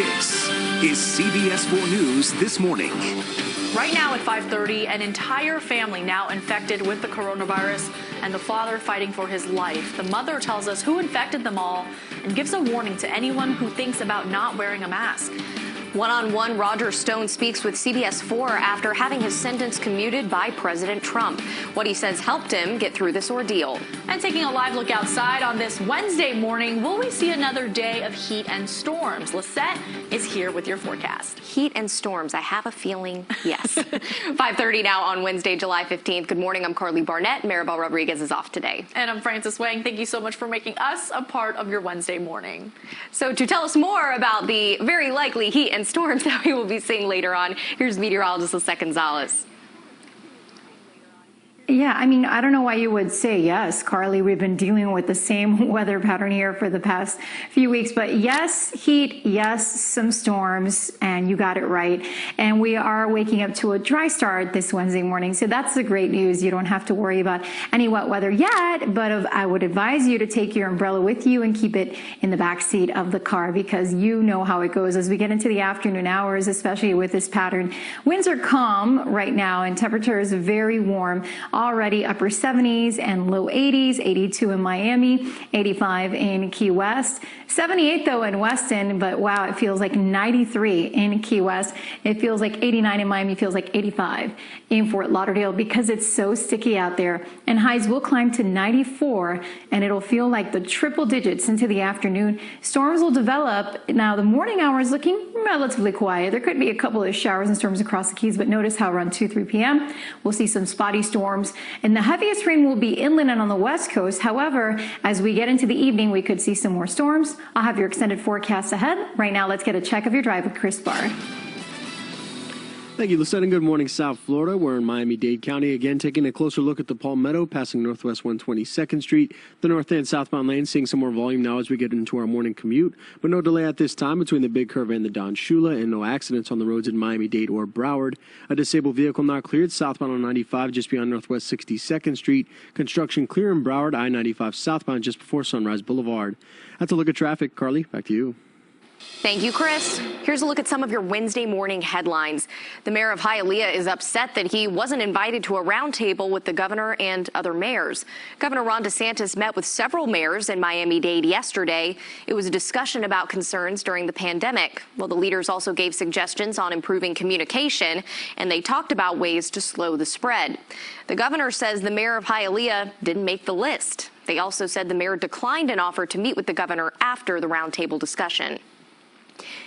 This is CBS 4 News This Morning. Right now at 5:30, an entire family now infected with the coronavirus and the father fighting for his life. The mother tells us who infected them all and gives a warning to anyone who thinks about not wearing a mask. One-on-one, Roger Stone speaks with CBS 4 after having his sentence commuted by President Trump. What he says helped him get through this ordeal. And taking a live look outside on this Wednesday morning, will we see another day of heat and storms? Lissette is here with your forecast. Heat and storms, I have a feeling, yes. 5:30 now on Wednesday, July 15th. Good morning, I'm Karli Barnett. Maribel Rodriguez is off today. And I'm Frances Wang. Thank you so much for making us a part of your Wednesday morning. So to tell us more about the very likely heat and storms that we will be seeing later on, here's meteorologist Lissette Gonzalez. Yeah, I mean, I don't know why you would say yes, Karli. We've been dealing with the same weather pattern here for the past few weeks. But yes, heat, yes, some storms, and you got it right. And we are waking up to a dry start this Wednesday morning. So that's the great news. You don't have to worry about any wet weather yet, but I would advise you to take your umbrella with you and keep it in the back seat of the car, because you know how it goes as we get into the afternoon hours, especially with this pattern. Winds are calm right now and temperature is very warm. Already upper 70s and low 80s, 82 in Miami, 85 in Key West, 78 though in Weston, but wow, it feels like 93 in Key West. It feels like 89 in Miami, feels like 85 in Fort Lauderdale because it's so sticky out there. And highs will climb to 94 and it'll feel like the triple digits into the afternoon. Storms will develop. Now the morning hours looking relatively quiet. There could be a couple of showers and storms across the Keys, but notice how around 2-3 p.m. we'll see some spotty storms. And the heaviest rain will be inland and on the west coast. However, as we get into the evening, we could see some more storms. I'll have your extended forecast ahead. Right now, let's get a check of your drive with Cris Barr. Thank you, Lissette, and good morning, South Florida. We're in Miami-Dade County again, taking a closer look at the Palmetto, passing Northwest 122nd Street. The north and southbound lanes seeing some more volume now as we get into our morning commute, but no delay at this time between the Big Curve and the Don Shula, and no accidents on the roads in Miami-Dade or Broward. A disabled vehicle not cleared southbound on 95 just beyond Northwest 62nd Street. Construction clear in Broward, I-95 southbound just before Sunrise Boulevard. That's a look at traffic. Karli, back to you. Thank you, Chris. Here's a look at some of your Wednesday morning headlines. The mayor of Hialeah is upset that he wasn't invited to a roundtable with the governor and other mayors. Governor Ron DeSantis met with several mayors in Miami-Dade yesterday. It was a discussion about concerns during the pandemic. Well, the leaders also gave suggestions on improving communication, and they talked about ways to slow the spread. The governor says the mayor of Hialeah didn't make the list. They also said the mayor declined an offer to meet with the governor after the roundtable discussion.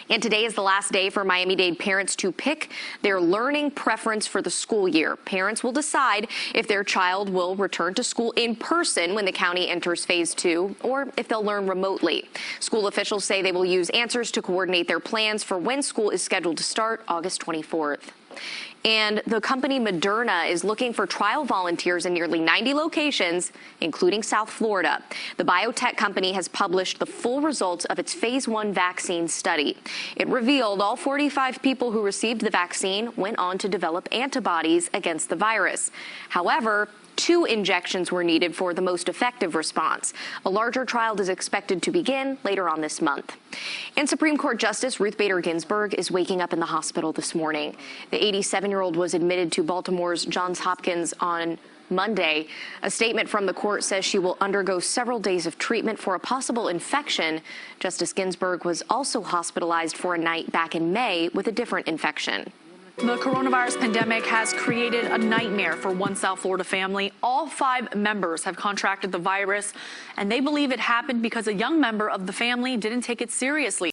And today is the last day for Miami-Dade parents to pick their learning preference for the school year. Parents will decide if their child will return to school in person when the county enters phase 2, or if they'll learn remotely. School officials say they will use answers to coordinate their plans for when school is scheduled to start August 24th. And the company Moderna is looking for trial volunteers in nearly 90 locations, including South Florida. The biotech company has published the full results of its phase 1 vaccine study. It revealed all 45 people who received the vaccine went on to develop antibodies against the virus. However, 2 injections were needed for the most effective response. A larger trial is expected to begin later on this month. And Supreme Court Justice Ruth Bader Ginsburg is waking up in the hospital this morning. The 87-year-old was admitted to Baltimore's Johns Hopkins on Monday. A statement from the court says she will undergo several days of treatment for a possible infection. Justice Ginsburg was also hospitalized for a night back in May with a different infection. The coronavirus pandemic has created a nightmare for one South Florida family. All 5 members have contracted the virus, and they believe it happened because a young member of the family didn't take it seriously.